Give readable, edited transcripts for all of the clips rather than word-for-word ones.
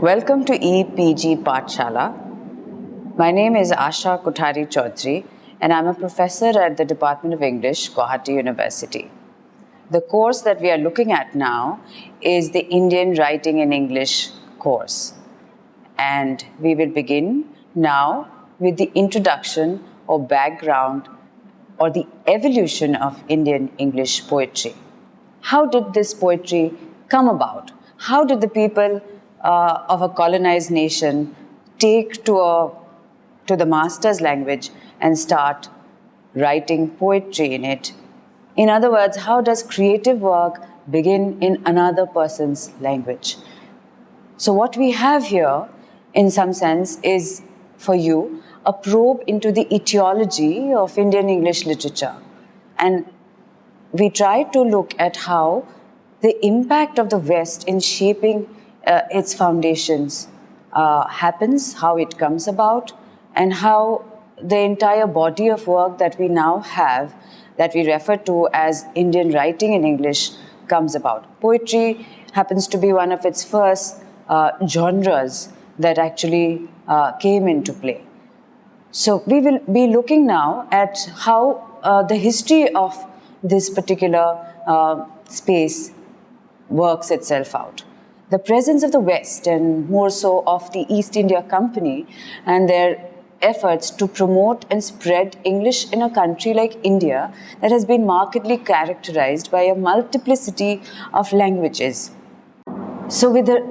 Welcome to EPG Pathshala. My name is Asha Kothari Chaudhary and I'm a professor at the Department of English, Guwahati University. The course that we are looking at now is the Indian Writing in English course. And we will begin now with the introduction or background or the evolution of Indian English poetry. How did this poetry come about? How did the people of a colonized nation take to the master's language and start writing poetry in it? In other words, how does creative work begin in another person's language? So what we have here, in some sense, is for you a probe into the etiology of Indian English literature. And we try to look at how the impact of the West in shaping its foundations happens, how it comes about, and how the entire body of work that we now have, that we refer to as Indian writing in English, comes about. Poetry happens to be one of its first genres that actually came into play. So we will be looking now at how the history of this particular space works itself out. The presence of the West, and more so of the East India Company and their efforts to promote and spread English in a country like India that has been markedly characterized by a multiplicity of languages. So with the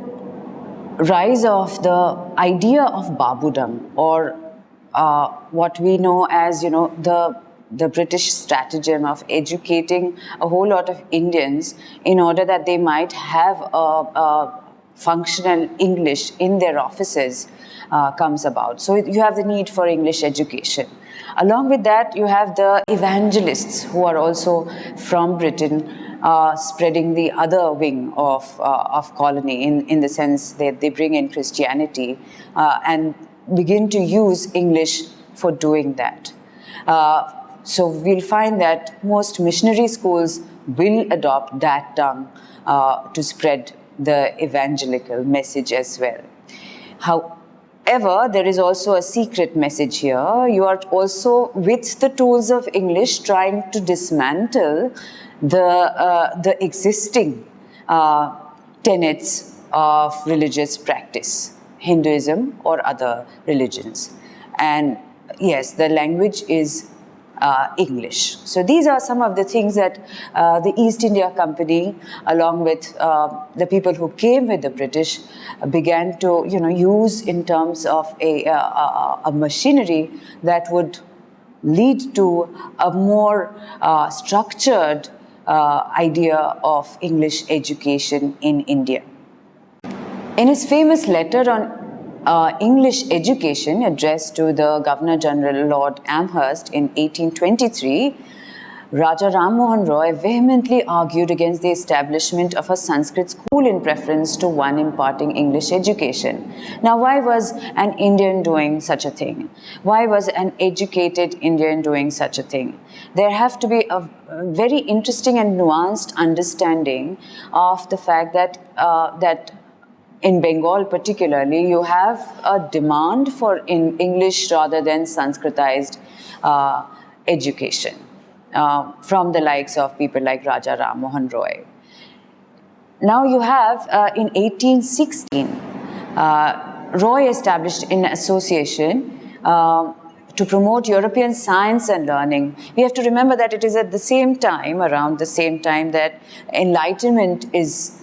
rise of the idea of Babudam, or what we know as, the British stratagem of educating a whole lot of Indians in order that they might have a functional English in their offices, comes about. So you have the need for English education. Along with that, you have the evangelists who are also from Britain, spreading the other wing of colony in the sense that they bring in Christianity and begin to use English for doing that. So we'll find that most missionary schools will adopt that tongue to spread the evangelical message as well. However, there is also a secret message here. You are also, with the tools of English, trying to dismantle the existing tenets of religious practice, Hinduism or other religions. And yes, the language is English. So these are some of the things that the East India Company, along with the people who came with the British, began to use in terms of a machinery that would lead to a more structured idea of English education in India. In his famous letter on English education addressed to the Governor-General Lord Amherst in 1823, Raja Rammohan Roy vehemently argued against the establishment of a Sanskrit school in preference to one imparting English education. Now, why was an Indian doing such a thing? Why was an educated Indian doing such a thing? There have to be a very interesting and nuanced understanding of the fact that in Bengal particularly, you have a demand for English rather than Sanskritized education from the likes of people like Raja Rammohan Roy. Now you have, in 1816, Roy established an association to promote European science and learning. We have to remember that it is at the same time, around the same time, that Enlightenment is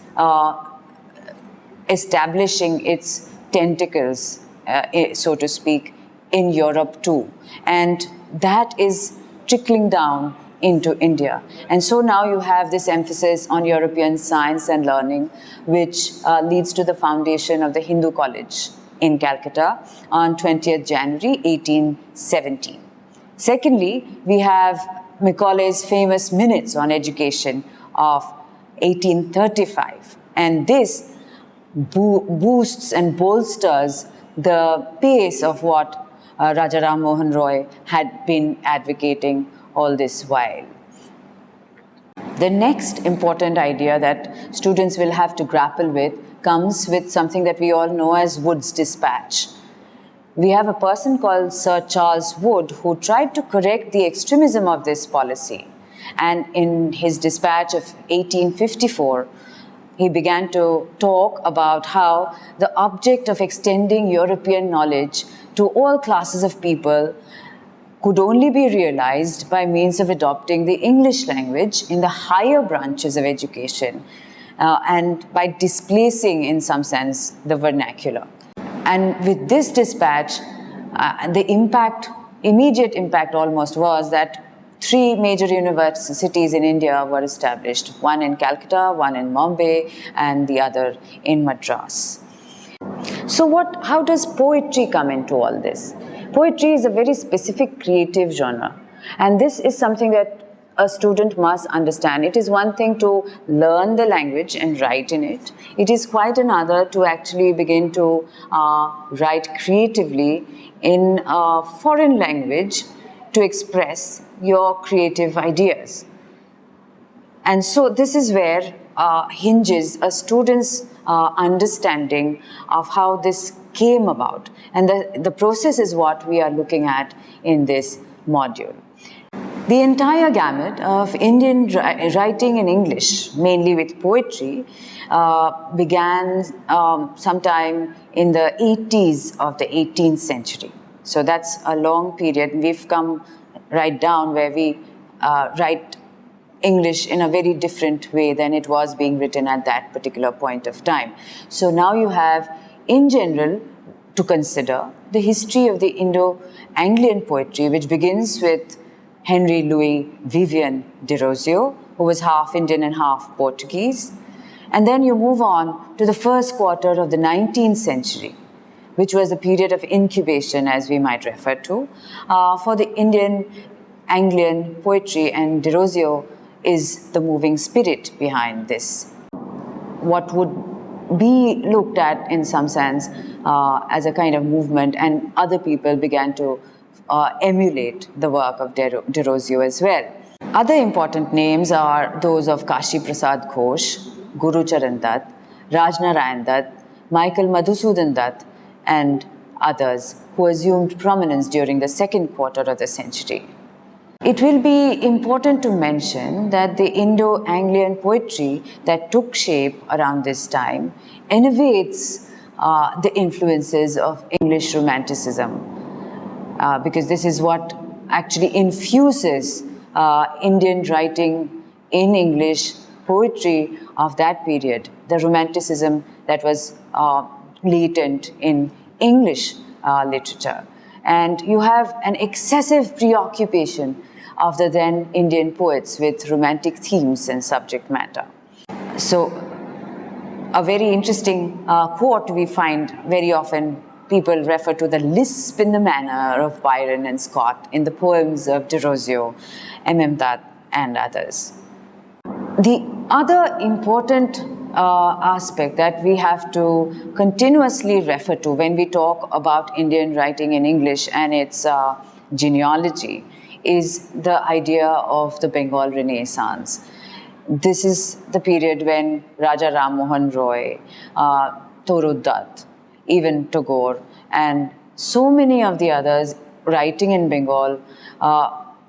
establishing its tentacles, so to speak, in Europe too. And that is trickling down into India. And so now you have this emphasis on European science and learning, which leads to the foundation of the Hindu College in Calcutta on 20th January 1817. Secondly, we have Macaulay's famous Minutes on Education of 1835. And this boosts and bolsters the pace of what Raja Rammohan Roy had been advocating all this while. The next important idea that students will have to grapple with comes with something that we all know as Wood's dispatch. We have a person called Sir Charles Wood who tried to correct the extremism of this policy. And in his dispatch of 1854, he began to talk about how the object of extending European knowledge to all classes of people could only be realized by means of adopting the English language in the higher branches of education and by displacing, in some sense, the vernacular. And with this dispatch, the immediate impact almost was that 3 major universities in India were established, one in Calcutta, one in Bombay, and the other in Madras. So how does poetry come into all this? Poetry is a very specific creative genre, and this is something that a student must understand. It is one thing to learn the language and write in it. It is quite another to actually begin to write creatively in a foreign language to express your creative ideas. And so this is where hinges a student's understanding of how this came about. And the process is what we are looking at in this module. The entire gamut of Indian writing in English, mainly with poetry, began sometime in the 80s of the 18th century. So that's a long period. We've come right down where we write English in a very different way than it was being written at that particular point of time. So now you have, in general, to consider the history of the Indo-Anglian poetry, which begins with Henry Louis Vivian Derozio, who was half Indian and half Portuguese. And then you move on to the first quarter of the 19th century, which was a period of incubation, as we might refer to, for the Indian Anglian poetry, and Derozio is the moving spirit behind this. What would be looked at in some sense as a kind of movement, and other people began to emulate the work of Derozio as well. Other important names are those of Kashi Prasad Ghosh, Guru Charan Dutt, Rajnarayan Dutt, Michael Madhusudan Dutt, and others who assumed prominence during the second quarter of the century. It will be important to mention that the Indo-Anglian poetry that took shape around this time innovates the influences of English Romanticism, because this is what actually infuses Indian writing in English poetry of that period, the Romanticism that was latent in English literature. And you have an excessive preoccupation of the then Indian poets with romantic themes and subject matter. So a very interesting quote we find very often, people refer to the lisp in the manner of Byron and Scott in the poems of Derozio, M.M. Dutt, and others. The other important aspect that we have to continuously refer to when we talk about Indian writing in English and its genealogy is the idea of the Bengal Renaissance. This is the period when Raja Rammohan Roy, Toru Dutt, even Tagore, and so many of the others writing in Bengal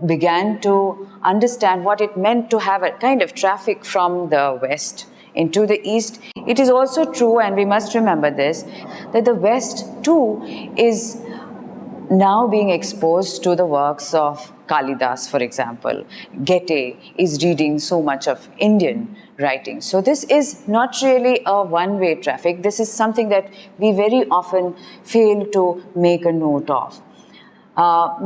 began to understand what it meant to have a kind of traffic from the west into the east. It is also true, and we must remember this, that the west too is now being exposed to the works of Kalidas, for example. Goethe is reading so much of Indian writing. So this is not really a one-way traffic. This is something that we very often fail to make a note of.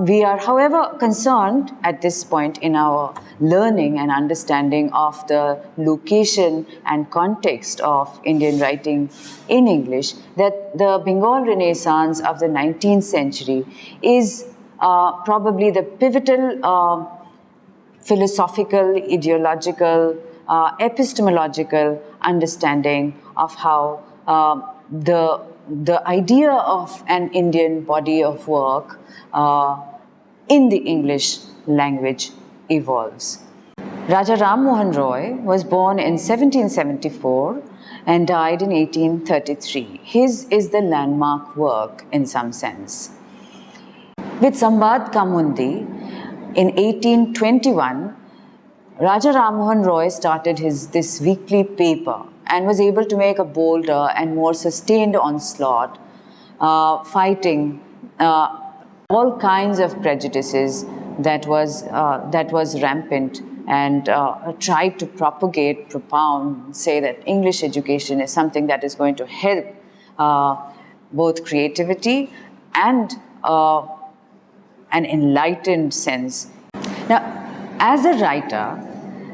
We are, however, concerned at this point in our learning and understanding of the location and context of Indian writing in English that the Bengal Renaissance of the 19th century is probably the pivotal philosophical, ideological, epistemological understanding of how the idea of an Indian body of work in the English language evolves. Raja Rammohan Roy was born in 1774 and died in 1833. His is the landmark work in some sense. With Sambad Kamundi in 1821, Raja Rammohan Roy started this weekly paper and was able to make a bolder and more sustained onslaught, fighting all kinds of prejudices that was rampant, and tried to propagate, propound, say that English education is something that is going to help both creativity and an enlightened sense. Now, as a writer,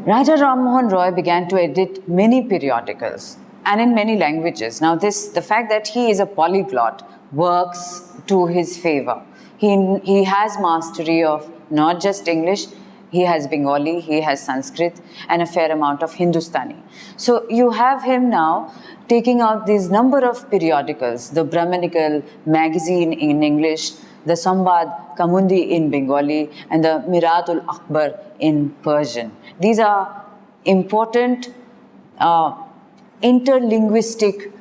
Raja Rammohan Roy began to edit many periodicals and in many languages. Now, the fact that he is a polyglot works to his favor. He has mastery of not just English, he has Bengali, he has Sanskrit, and a fair amount of Hindustani. So you have him now taking out these number of periodicals, the Brahmanical magazine in English, the Sambad Kamundi in Bengali, and the Miratul Akbar in Persian. These are important interlinguistic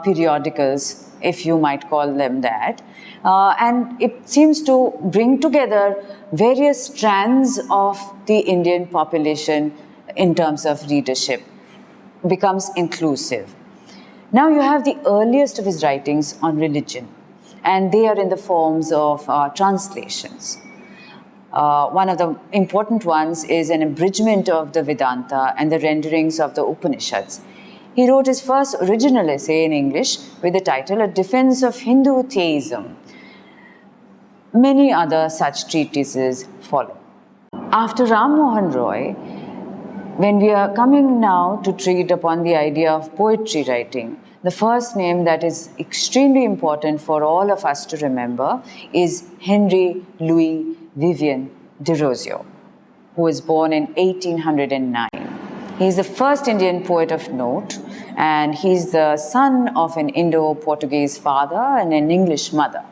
periodicals, if you might call them that. And it seems to bring together various strands of the Indian population in terms of readership, becomes inclusive. Now you have the earliest of his writings on religion, and they are in the forms of translations. One of the important ones is an abridgment of the Vedanta and the renderings of the Upanishads. He wrote his first original essay in English with the title A Defense of Hindu Theism. Many other such treatises follow. After Rammohan Roy, when we are coming now to treat upon the idea of poetry writing, the first name that is extremely important for all of us to remember is Henry Louis Vivian Derozio, who was born in 1809. He is the first Indian poet of note, and he is the son of an Indo-Portuguese father and an English mother.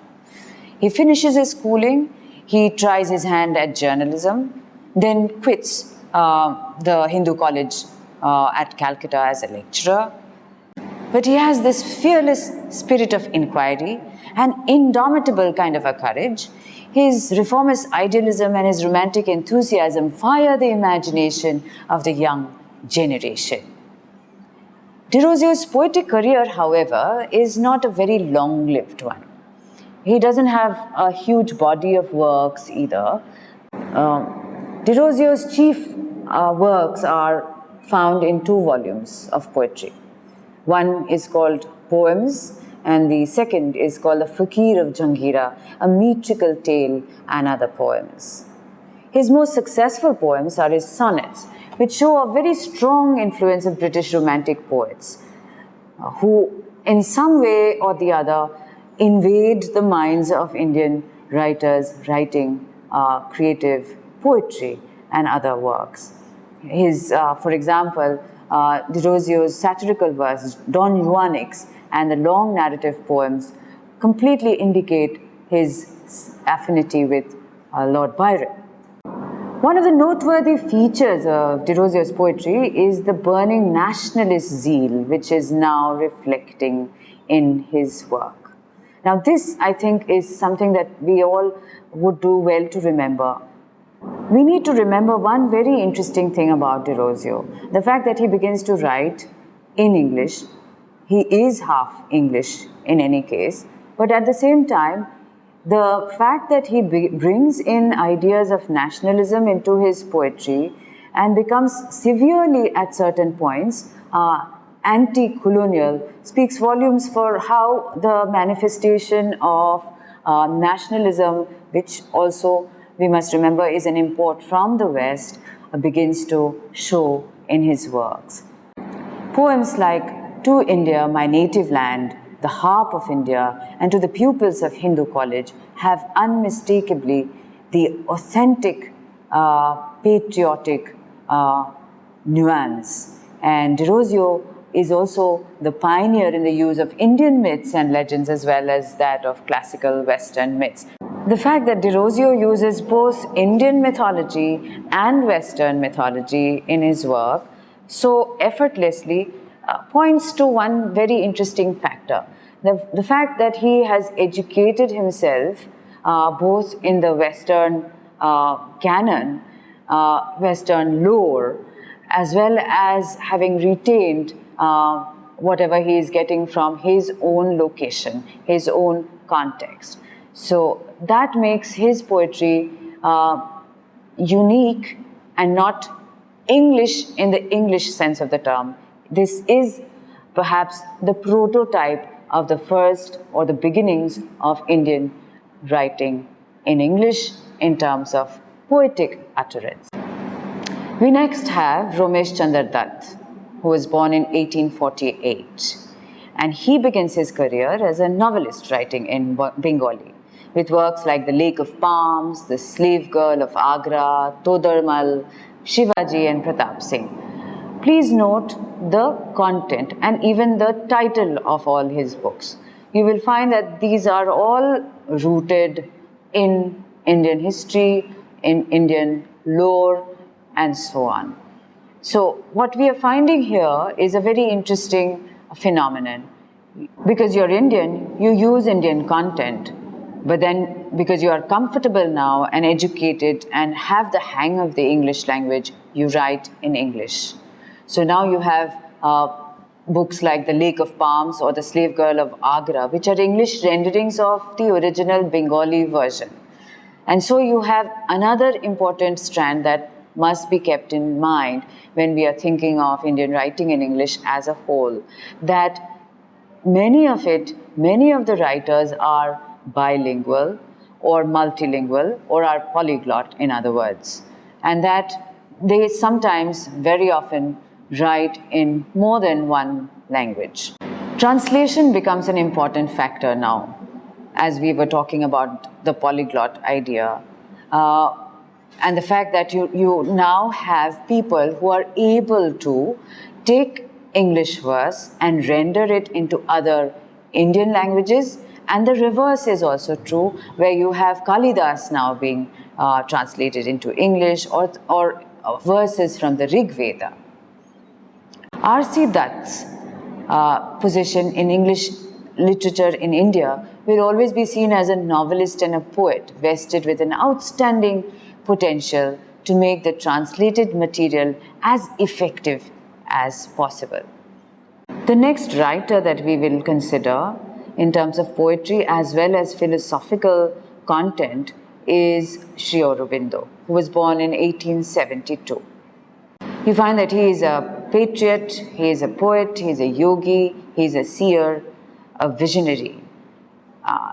He finishes his schooling, he tries his hand at journalism, then quits the Hindu college at Calcutta as a lecturer. But he has this fearless spirit of inquiry, an indomitable kind of a courage. His reformist idealism and his romantic enthusiasm fire the imagination of the young generation. Derozio's poetic career, however, is not a very long-lived one. He doesn't have a huge body of works either. Derozio's chief works are found in 2 volumes of poetry. One is called Poems, and the second is called The Fakir of Janghira, a metrical tale and other poems. His most successful poems are his sonnets, which show a very strong influence of British Romantic poets, who in some way or the other invade the minds of Indian writers writing creative poetry and other works. For example, Derozio's satirical verse, Don Juanics, and the long narrative poems completely indicate his affinity with Lord Byron. One of the noteworthy features of Derozio's poetry is the burning nationalist zeal, which is now reflecting in his work. Now this, I think, is something that we all would do well to remember. We need to remember one very interesting thing about Derozio, the fact that he begins to write in English. He is half English in any case, but at the same time, the fact that he brings in ideas of nationalism into his poetry and becomes severely at certain points anti-colonial speaks volumes for how the manifestation of nationalism, which also we must remember is an import from the West, begins to show in his works. Poems like To India, My Native Land, The Harp of India, and To the Pupils of Hindu College have unmistakably the authentic patriotic nuance. And Derozio is also the pioneer in the use of Indian myths and legends as well as that of classical Western myths. The fact that Derozio uses both Indian mythology and Western mythology in his work so effortlessly points to one very interesting factor. The fact that he has educated himself both in the Western canon, Western lore, as well as having retained whatever he is getting from his own location, his own context. So that makes his poetry unique and not English in the English sense of the term. This is perhaps the prototype of the first or the beginnings of Indian writing in English in terms of poetic utterance. We next have Ramesh Chandra Dutt, who was born in 1848, and he begins his career as a novelist writing in Bengali, with works like The Lake of Palms, The Slave Girl of Agra, Todarmal, Shivaji and Pratap Singh. Please note the content and even the title of all his books. You will find that these are all rooted in Indian history, in Indian lore, and so on. So what we are finding here is a very interesting phenomenon. Because you're Indian, you use Indian content, but then because you are comfortable now and educated and have the hang of the English language, you write in English. So now you have books like The Lake of Palms or The Slave Girl of Agra, which are English renderings of the original Bengali version. And so you have another important strand that must be kept in mind when we are thinking of Indian writing in English as a whole, that many of the writers are bilingual or multilingual or are polyglot, in other words, and that they sometimes, very often, write in more than one language. Translation becomes an important factor now, as we were talking about the polyglot idea, and the fact that you now have people who are able to take English verse and render it into other Indian languages, and the reverse is also true, where you have Kalidas now being translated into English or verses from the Rig Veda. R.C. Dutt's position in English literature in India will always be seen as a novelist and a poet vested with an outstanding potential to make the translated material as effective as possible. The next writer that we will consider in terms of poetry as well as philosophical content is Sri Aurobindo, who was born in 1872. You find that he is a patriot, he is a poet, he is a yogi, he is a seer, a visionary.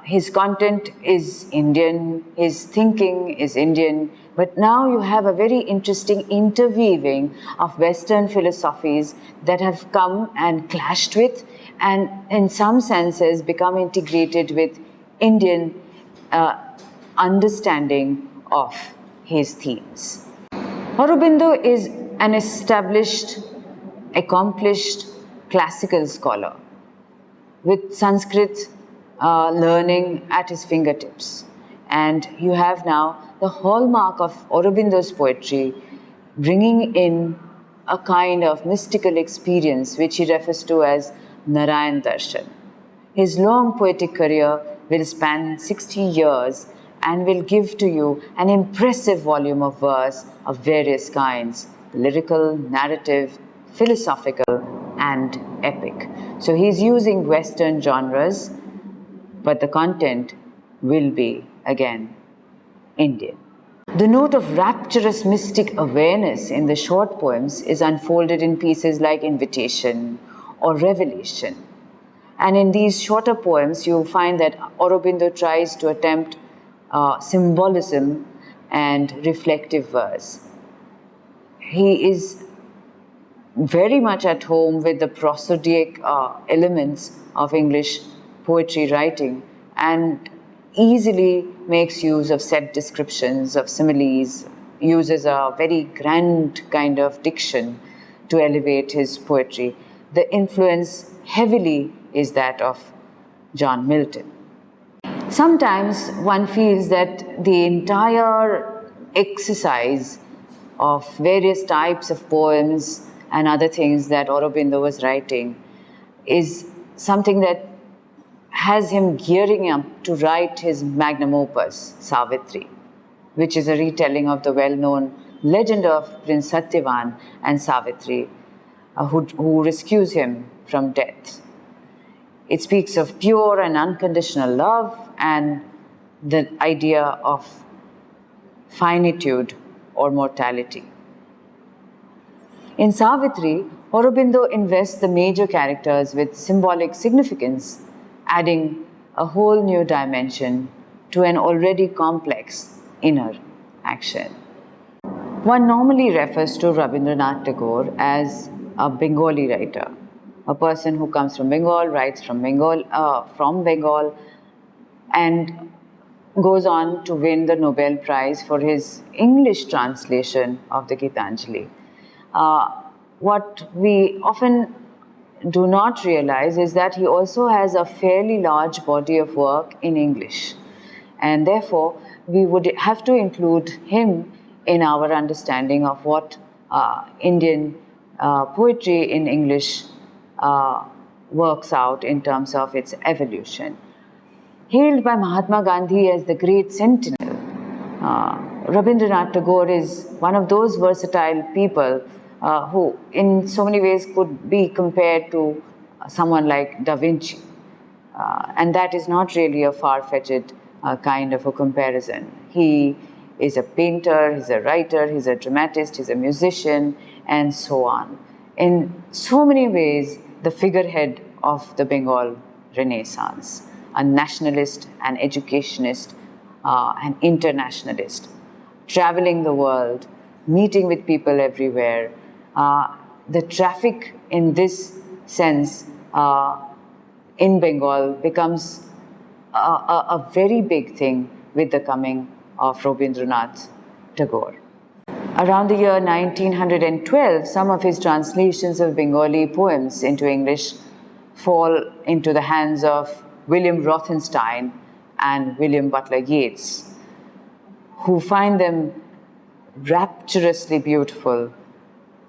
His content is Indian, his thinking is Indian, but now you have a very interesting interweaving of Western philosophies that have come and clashed with and in some senses become integrated with Indian understanding of his themes. Aurobindo is an established, accomplished classical scholar with Sanskrit learning at his fingertips. And you have now the hallmark of Aurobindo's poetry bringing in a kind of mystical experience which he refers to as Narayan Darshan. His long poetic career will span 60 years and will give to you an impressive volume of verse of various kinds, lyrical, narrative, philosophical, and epic. So he's using Western genres, but the content will be, again, Indian. The note of rapturous mystic awareness in the short poems is unfolded in pieces like Invitation or Revelation. And in these shorter poems, you find that Aurobindo tries to attempt symbolism and reflective verse. He is very much at home with the prosodic elements of English poetry writing and easily makes use of set descriptions, of similes, uses a very grand kind of diction to elevate his poetry. the influence heavily is that of John Milton. Sometimes one feels that the entire exercise of various types of poems and other things that Aurobindo was writing is something that has him gearing up to write his magnum opus, Savitri, which is a retelling of the well-known legend of Prince Satyavan and Savitri, who rescues him from death. It speaks of pure and unconditional love and the idea of finitude or mortality. In Savitri, Aurobindo invests the major characters with symbolic significance, adding a whole new dimension to an already complex inner action. One normally refers to Rabindranath Tagore as a Bengali writer, a person who comes from Bengal, writes from Bengal, and goes on to win the Nobel Prize for his English translation of the Gitanjali. What we often do not realize is that he also has a fairly large body of work in English, and therefore we would have to include him in our understanding of what Indian poetry in English works out in terms of its evolution. Hailed by Mahatma Gandhi as the great sentinel, Rabindranath Tagore is one of those versatile people who in so many ways could be compared to someone like Da Vinci. And that is not really a far-fetched kind of a comparison. He is a painter, he's a writer, he's a dramatist, he's a musician, and so on. In so many ways, the figurehead of the Bengal Renaissance, a nationalist, an educationist, an internationalist, traveling the world, meeting with people everywhere. The traffic in this sense in Bengal becomes a very big thing with the coming of Rabindranath Tagore. Around the year 1912, some of his translations of Bengali poems into English fall into the hands of William Rothenstein and William Butler Yeats, who find them rapturously beautiful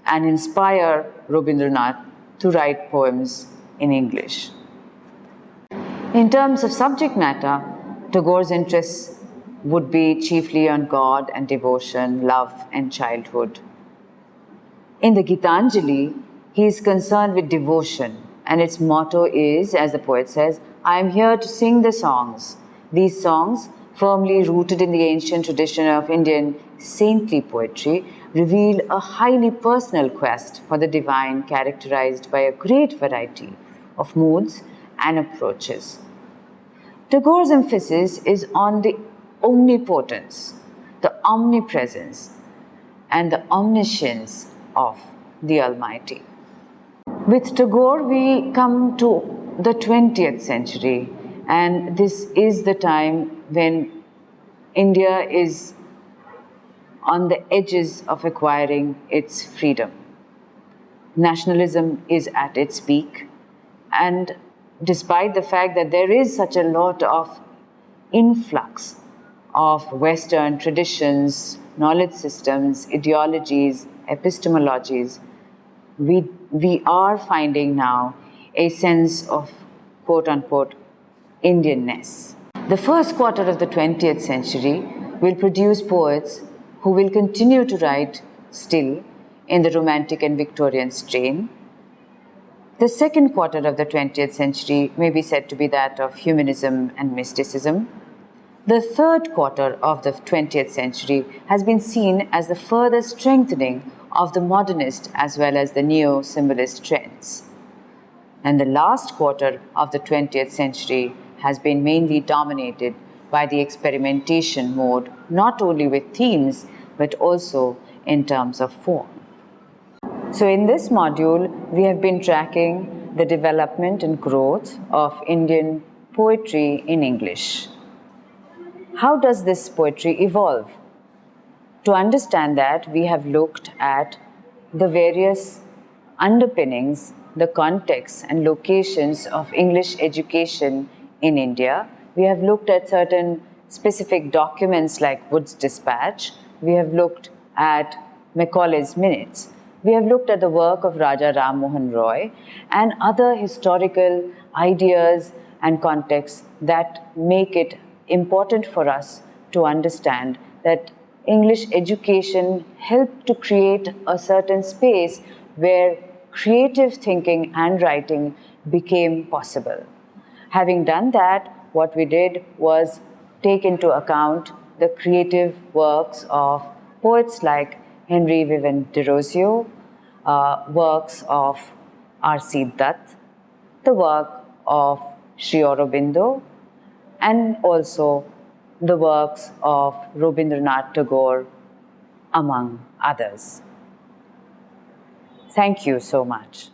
and inspire Rabindranath to write poems in English. In terms of subject matter, Tagore's interests would be chiefly on God and devotion, love and childhood. In the Gitanjali, he is concerned with devotion, and its motto is, as the poet says, I am here to sing the songs. These songs, firmly rooted in the ancient tradition of Indian saintly poetry, reveal a highly personal quest for the divine characterized by a great variety of moods and approaches. Tagore's emphasis is on the omnipotence, the omnipresence, and the omniscience of the Almighty. With Tagore, we come to the 20th century, and this is the time when India is on the edges of acquiring its freedom. Nationalism is at its peak, and despite the fact that there is such a lot of influx of Western traditions, knowledge systems, ideologies, epistemologies, we are finding now a sense of quote-unquote Indianness. The first quarter of the 20th century will produce poets who will continue to write still in the Romantic and Victorian strain. The second quarter of the 20th century may be said to be that of humanism and mysticism. The third quarter of the 20th century has been seen as the further strengthening of the modernist as well as the neo-symbolist trends. And the last quarter of the 20th century has been mainly dominated by the experimentation mode, not only with themes, but also in terms of form. So in this module, we have been tracking the development and growth of Indian poetry in English. How does this poetry evolve? To understand that, we have looked at the various underpinnings the context and locations of English education in India. We have looked at certain specific documents like Wood's Dispatch. We have looked at Macaulay's Minutes. We have looked at the work of Raja Rammohan Roy and other historical ideas and contexts that make it important for us to understand that English education helped to create a certain space where creative thinking and writing became possible. Having done that, what we did was take into account the creative works of poets like Henry Vivian Derozio, works of R.C. Dutt, the work of Sri Aurobindo, and also the works of Rabindranath Tagore, among others. Thank you so much.